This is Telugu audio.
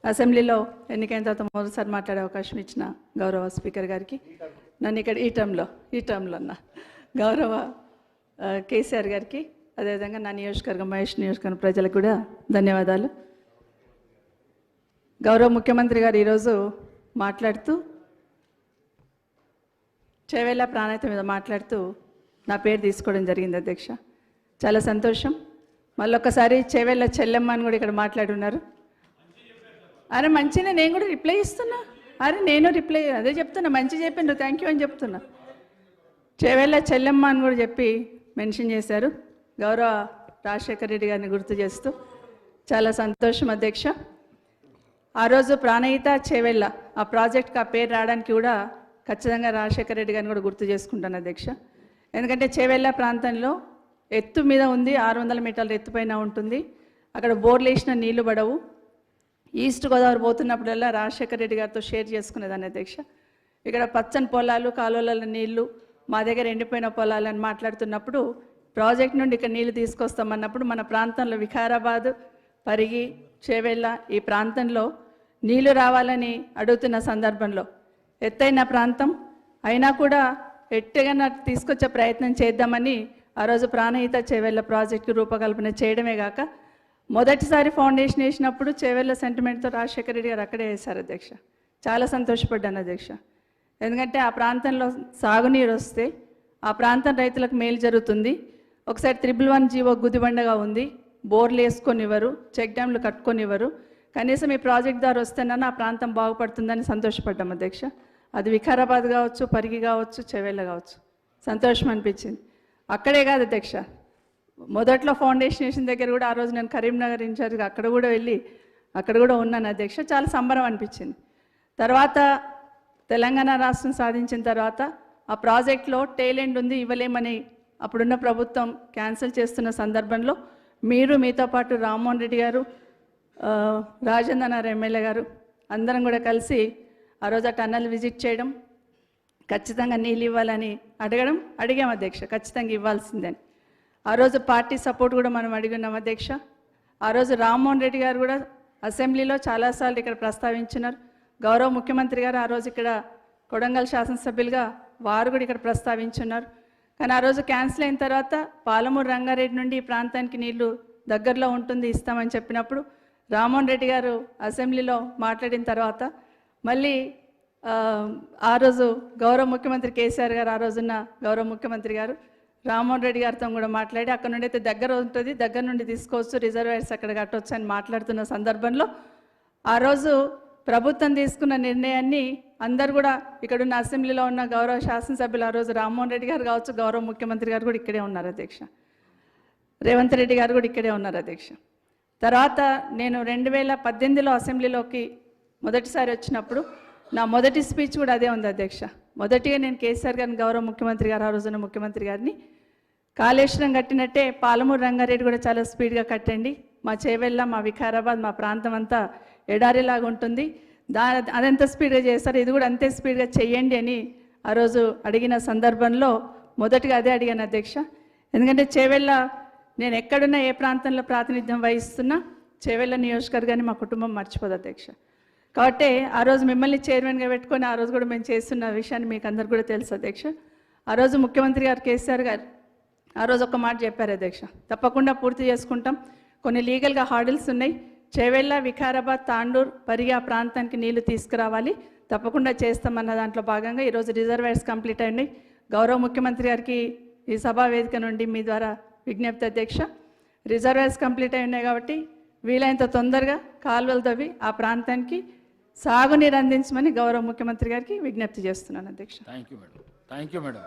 అసెంబ్లీలో ఎన్నికైన తర్వాత మొదటిసారి మాట్లాడే అవకాశం ఇచ్చిన గౌరవ స్పీకర్ గారికి, నన్ను ఇక్కడ ఈ టర్మ్లో అన్న గౌరవ కేసీఆర్ గారికి, అదేవిధంగా నా నియోజకవర్గం మహేష్ నియోజకవర్గం ప్రజలకు కూడా ధన్యవాదాలు. గౌరవ ముఖ్యమంత్రి గారు ఈరోజు మాట్లాడుతూ చేవేళ్ళ ప్రాణాయత మీద మాట్లాడుతూ నా పేరు తీసుకోవడం జరిగింది అధ్యక్ష. చాలా సంతోషం. మళ్ళొక్కసారి చేవేళ్ళ చెల్లెమ్మ అని కూడా ఇక్కడ మాట్లాడున్నారు. అరే మంచిగా నేను కూడా రిప్లై ఇస్తున్నా. నేను రిప్లై అదే చెప్తున్నా, మంచి చెప్పిండు, థ్యాంక్ యూ అని చెప్తున్నా. చేవేళ్ళ చెల్లెమ్మ అని కూడా చెప్పి మెన్షన్ చేశారు. గౌరవ రాజశేఖర రెడ్డి గారిని గుర్తు చేస్తూ చాలా సంతోషం అధ్యక్ష. ఆ రోజు ప్రాణహిత చేవేళ్ళ ఆ ప్రాజెక్ట్కి ఆ పేరు రావడానికి కూడా ఖచ్చితంగా రాజశేఖర రెడ్డి గారిని కూడా గుర్తు చేసుకుంటాను అధ్యక్ష. ఎందుకంటే చేవేళ్ళ ప్రాంతంలో ఎత్తు మీద ఉంది, 600 మీటర్ల ఎత్తుపైన ఉంటుంది. అక్కడ బోర్లు వేసిన నీళ్లు పడవు. ఈస్ట్ గోదావరి పోతున్నప్పుడల్లా రాజశేఖర రెడ్డి గారితో షేర్ చేసుకునేదాన్ని అధ్యక్ష. ఇక్కడ పచ్చని పొలాలు, కాలువల నీళ్లు, మా దగ్గర ఎండిపోయిన పొలాలు అని మాట్లాడుతున్నప్పుడు ప్రాజెక్ట్ నుండి ఇక్కడ నీళ్లు తీసుకొస్తామన్నప్పుడు మన ప్రాంతంలో వికారాబాద్, పరిగి, చేవేళ్ళ ఈ ప్రాంతంలో నీళ్లు రావాలని అడుగుతున్న సందర్భంలో ఎత్తైన ప్రాంతం అయినా కూడా ఎట్టుగా తీసుకొచ్చే ప్రయత్నం చేద్దామని ఆ రోజు ప్రాణహిత చేవేళ్ళ ప్రాజెక్టు రూపకల్పన చేయడమే కాక మొదటిసారి ఫౌండేషన్ వేసినప్పుడు చేవేళ్ళ సెంటిమెంట్తో రాజశేఖర రెడ్డి గారు అక్కడే వేశారు అధ్యక్ష. చాలా సంతోషపడ్డాను అధ్యక్ష. ఎందుకంటే ఆ ప్రాంతంలో సాగునీరు వస్తే ఆ ప్రాంతం రైతులకు మేలు జరుగుతుంది. ఒకసారి 111 జీవో గుదిబండగా ఉంది, బోర్లు వేసుకొనివ్వరు, చెక్ డ్యామ్లు కట్టుకొనివ్వరు. కనీసం ఈ ప్రాజెక్ట్ ద్వారా వస్తేనన్నా ఆ ప్రాంతం బాగుపడుతుందని సంతోషపడ్డాం అధ్యక్ష. అది వికారాబాద్ కావచ్చు, పరిగి కావచ్చు, చేవేళ్ళ కావచ్చు, సంతోషం అనిపించింది. అక్కడే కాదు అధ్యక్ష, మొదట్లో ఫౌండేషన్ వేసిన దగ్గర కూడా ఆ రోజు నేను కరీంనగర్ ఇన్ఛార్జ్గా అక్కడ కూడా వెళ్ళి అక్కడ కూడా ఉన్నాను అధ్యక్ష. చాలా సంబరం అనిపించింది. తర్వాత తెలంగాణ రాష్ట్రం సాధించిన తర్వాత ఆ ప్రాజెక్ట్లో టేలెంట్ ఉంది, ఇవ్వలేమని అప్పుడున్న ప్రభుత్వం క్యాన్సిల్ చేస్తున్న సందర్భంలో మీరు, మీతో పాటు రామ్మోహన్ రెడ్డి గారు, రాజేంద్రనాథ్ ఎమ్మెల్యే గారు అందరం కూడా కలిసి ఆ రోజు ఆ టన్నల్ విజిట్ చేయడం, ఖచ్చితంగా నీళ్ళు ఇవ్వాలని అడిగాం అధ్యక్ష, ఖచ్చితంగా ఇవ్వాల్సిందని. ఆ రోజు పార్టీ సపోర్ట్ కూడా మనం అడిగినాం అధ్యక్ష. ఆ రోజు రామ్మోహన్ రెడ్డి గారు కూడా అసెంబ్లీలో చాలాసార్లు ఇక్కడ ప్రస్తావించినారు. గౌరవ ముఖ్యమంత్రి గారు ఆ రోజు ఇక్కడ కొడంగల్ శాసనసభ్యులుగా వారు కూడా ఇక్కడ ప్రస్తావించున్నారు. కానీ ఆ రోజు క్యాన్సిల్ అయిన తర్వాత పాలమూరు రంగారెడ్డి నుండి ఈ ప్రాంతానికి నీళ్లు దగ్గరలో ఉంటుంది, ఇస్తామని చెప్పినప్పుడు రామ్మోహన్ రెడ్డి గారు అసెంబ్లీలో మాట్లాడిన తర్వాత మళ్ళీ ఆ రోజు గౌరవ ముఖ్యమంత్రి కేసీఆర్ గారు, ఆ రోజున్న గౌరవ ముఖ్యమంత్రి గారు రామ్మోహన్ రెడ్డి గారితో కూడా మాట్లాడి అక్కడ నుండి అయితే దగ్గర ఉంటుంది, దగ్గర నుండి తీసుకోవచ్చు, రిజర్వాయర్స్ అక్కడ కట్టవచ్చు అని మాట్లాడుతున్న సందర్భంలో ఆ రోజు ప్రభుత్వం తీసుకున్న నిర్ణయాన్ని అందరు కూడా ఇక్కడున్న అసెంబ్లీలో ఉన్న గౌరవ శాసనసభ్యులు ఆ రోజు రామ్మోహన్ రెడ్డి గారు కావచ్చు, గౌరవ ముఖ్యమంత్రి గారు కూడా ఇక్కడే ఉన్నారు అధ్యక్ష, రేవంత్ రెడ్డి గారు కూడా ఇక్కడే ఉన్నారు అధ్యక్ష. తర్వాత నేను 2018లో అసెంబ్లీలోకి మొదటిసారి వచ్చినప్పుడు నా మొదటి స్పీచ్ కూడా అదే ఉంది అధ్యక్ష. మొదటిగా నేను కేసీఆర్ గారిని, గౌరవ ముఖ్యమంత్రి గారు ఆ రోజున ముఖ్యమంత్రి గారిని, కాళేశ్వరం కట్టినట్టే పాలమూరు రంగారెడ్డి కూడా చాలా స్పీడ్గా కట్టండి, మా చేవెళ్ళ, మా వికారాబాద్, మా ప్రాంతం అంతా ఎడారిలాగా ఉంటుంది, అదంత స్పీడ్గా చేస్తారు, ఇది కూడా అంతే స్పీడ్గా చెయ్యండి అని ఆ రోజు అడిగిన సందర్భంలో మొదటిగా అదే అడిగాను అధ్యక్ష. ఎందుకంటే చేవెళ్ళ నేను ఎక్కడున్నా, ఏ ప్రాంతంలో ప్రాతినిధ్యం వహిస్తున్నా చేవెళ్ళ నియోజకవర్గాన్ని మా కుటుంబం మర్చిపోదు అధ్యక్ష. కాబట్టి ఆ రోజు మిమ్మల్ని చైర్మన్గా పెట్టుకొని ఆ రోజు కూడా మేము చేస్తున్న విషయాన్ని మీకు అందరు కూడా తెలుసు అధ్యక్ష. ఆ రోజు ముఖ్యమంత్రి గారు కేసీఆర్ గారు ఆ రోజు ఒక మాట చెప్పారు అధ్యక్ష, తప్పకుండా పూర్తి చేసుకుంటాం, కొన్ని లీగల్గా హార్డిల్స్ ఉన్నాయి, చేవెళ్ళ, వికారాబాద్, తాండూర్, పరిగి ఆ ప్రాంతానికి నీళ్లు తీసుకురావాలి, తప్పకుండా చేస్తామన్న దాంట్లో భాగంగా ఈరోజు రిజర్వాయర్స్ కంప్లీట్ అయినాయి. గౌరవ ముఖ్యమంత్రి గారికి ఈ సభా వేదిక నుండి మీ ద్వారా విజ్ఞప్తి అధ్యక్ష, రిజర్వాయర్స్ కంప్లీట్ అయి ఉన్నాయి కాబట్టి వీలైనంత తొందరగా కాలువలు తవ్వి ఆ ప్రాంతానికి సాగునీరు అందించమని గౌరవ ముఖ్యమంత్రి గారికి విజ్ఞప్తి చేస్తున్నాను అధ్యక్ష. Thank you madam.